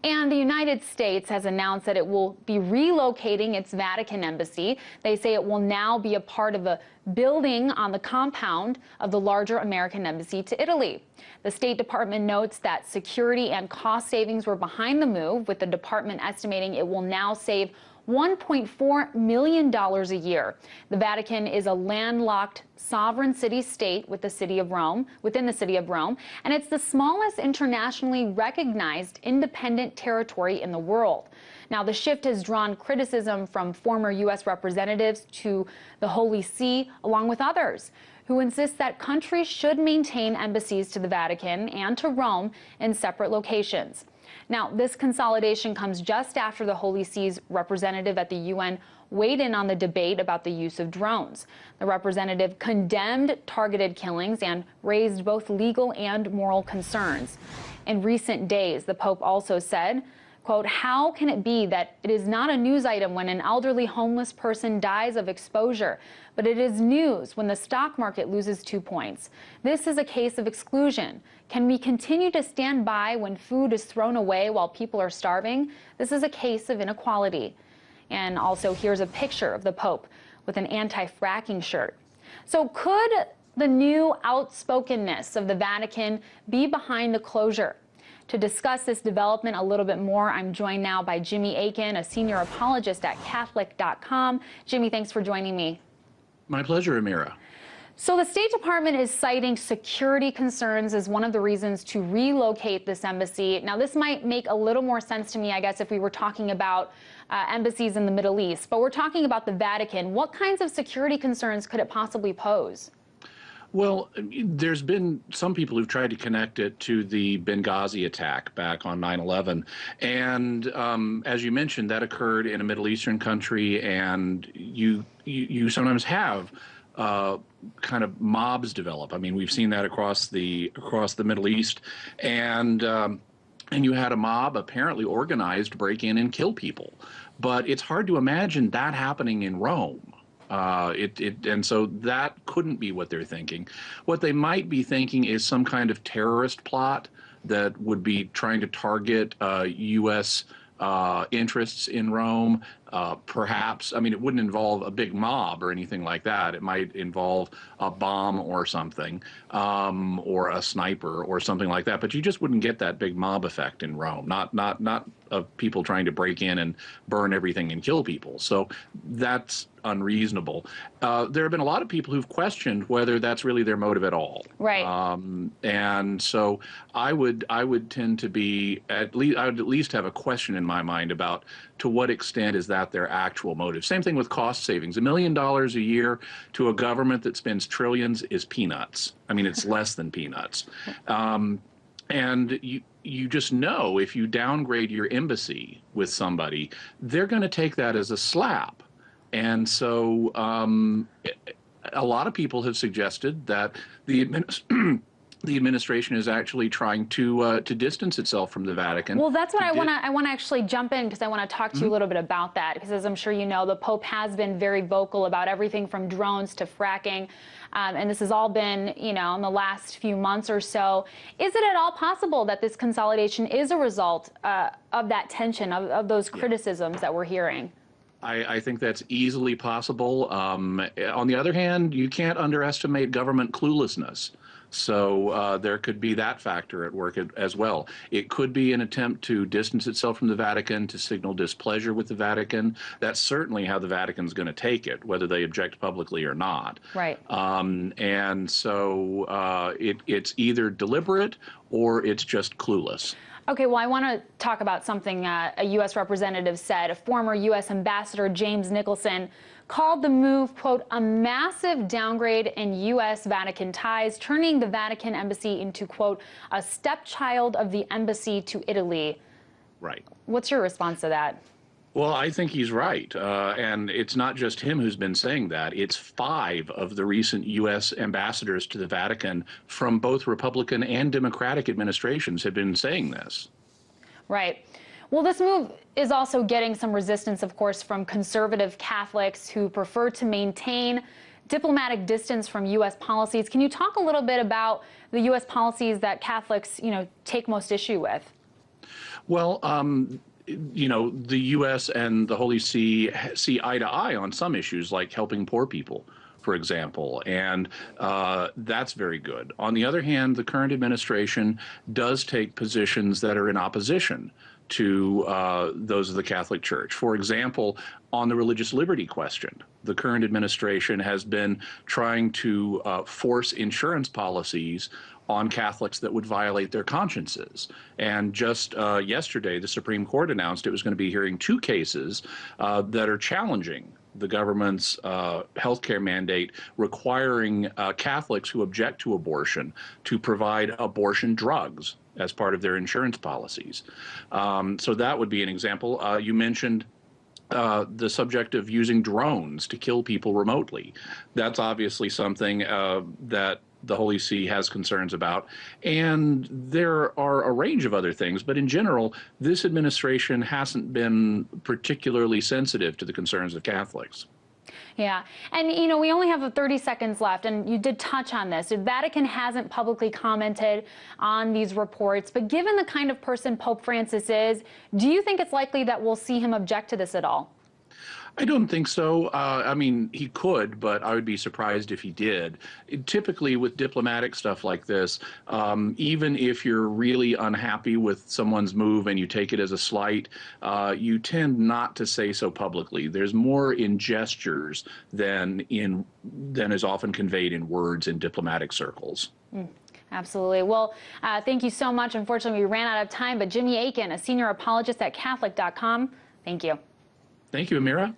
And the United States has announced that it will be relocating its Vatican embassy. They say it will now be a part of a building on the compound of the larger American embassy to Italy. The State Department notes that security and cost savings were behind the move, with the department estimating it will now save $1.4 million a year. The Vatican is a landlocked sovereign city-state within the city of Rome, and it's the smallest internationally recognized independent territory in the world. Now, the shift has drawn criticism from former U.S. representatives to the Holy See, along with others, who insist that countries should maintain embassies to the Vatican and to Rome in separate locations. Now, this consolidation comes just after the Holy See's representative at the UN weighed in on the debate about the use of drones. The representative condemned targeted killings and raised both legal and moral concerns. In recent days, the Pope also said, quote, "How can it be that it is not a news item when an elderly homeless person dies of exposure, but it is news when the stock market loses 2 points? This is a case of exclusion. Can we continue to stand by when food is thrown away while people are starving? This is a case of inequality." And also, here's a picture of the Pope with an anti-fracking shirt. So could the new outspokenness of the Vatican be behind the closure? To discuss this development a little bit more, I'm joined now by Jimmy Akin, a senior apologist at Catholic.com. Jimmy, thanks for joining me. My pleasure, Amira. So the State Department is citing security concerns as one of the reasons to relocate this embassy. Now, this might make a little more sense to me, I guess, if we were talking about embassies in the Middle East. But we're talking about the Vatican. What kinds of security concerns could it possibly pose? Well, there's been some people who've tried to connect it to the Benghazi attack back on 9/11. And as you mentioned, that occurred in a Middle Eastern country, and you sometimes have kind of mobs develop. I mean, we've seen that across the Middle East, and you had a mob apparently organized break in and kill people. But it's hard to imagine that happening in Rome. And so that couldn't be what they're thinking. What they might be thinking is some kind of terrorist plot that would be trying to target U.S. Interests in Rome. Perhaps, I mean, it wouldn't involve a big mob or anything like that. It might involve a bomb or something, or a sniper or something like that. But you just wouldn't get that big mob effect in Rome. Not of people trying to break in and burn everything and kill people. So that's unreasonable. There have been a lot of people who've questioned whether that's really their motive at all. Right. And so I would tend to be I would at least have a question in my mind about to what extent is that their actual motive. Same thing with cost savings. $1 million a year to a government that spends trillions is peanuts. I mean, it's less than peanuts. And you just know if you downgrade your embassy with somebody, they're going to take that as a slap. And so a lot of people have suggested that the administration is actually trying to distance itself from the Vatican. Well, that's what I want to actually jump in, because I want to talk to you a little bit about that, because as I'm sure you know, the Pope has been very vocal about everything from drones to fracking. And this has all been, you know, in the last few months or so. Is it at all possible that this consolidation is a result of that tension, of those criticisms that we're hearing? I think that's easily possible. On the other hand, you can't underestimate government cluelessness. So there could be that factor at work as well. It could be an attempt to distance itself from the Vatican, to signal displeasure with the Vatican. That's certainly how the Vatican's going to take it, whether they object publicly or not. Right. And so it's either deliberate or it's just clueless. Okay, well, I want to talk about something a U.S. representative said. A former U.S. ambassador, James Nicholson, called the move, quote, a massive downgrade in U.S. Vatican ties, turning the Vatican embassy into, quote, a stepchild of the embassy to Italy. Right. What's your response to that? Well, I think he's right. And it's not just him who's been saying that. It's 5 of the recent U.S. ambassadors to the Vatican from both Republican and Democratic administrations have been saying this. Right. Well, this move is also getting some resistance, of course, from conservative Catholics who prefer to maintain diplomatic distance from U.S. policies. Can you talk a little bit about the U.S. policies that Catholics, take most issue with? Well, the U.S. and the Holy See see eye to eye on some issues like helping poor people, for example, and that's very good. On the other hand, the current administration does take positions that are in opposition to those of the Catholic Church. For example, on the religious liberty question, the current administration has been trying to force insurance policies on Catholics that would violate their consciences. And just yesterday, the Supreme Court announced it was going to be hearing two cases that are challenging the government's healthcare mandate requiring Catholics who object to abortion to provide abortion drugs as part of their insurance policies. So that would be an example. You mentioned the subject of using drones to kill people remotely. That's obviously something that the Holy See has concerns about. And there are a range of other things, but in general, this administration hasn't been particularly sensitive to the concerns of Catholics. Yeah. And, we only have 30 seconds left, and you did touch on this. The Vatican hasn't publicly commented on these reports, but given the kind of person Pope Francis is, do you think it's likely that we'll see him object to this at all? I don't think so. I mean, he could, but I would be surprised if he did. Typically, with diplomatic stuff like this, even if you're really unhappy with someone's move and you take it as a slight, you tend not to say so publicly. There's more in gestures than is often conveyed in words in diplomatic circles. Absolutely. Well, thank you so much. Unfortunately, we ran out of time, but Jimmy Akin, a senior apologist at Catholic.com, thank you. Thank you, Amira.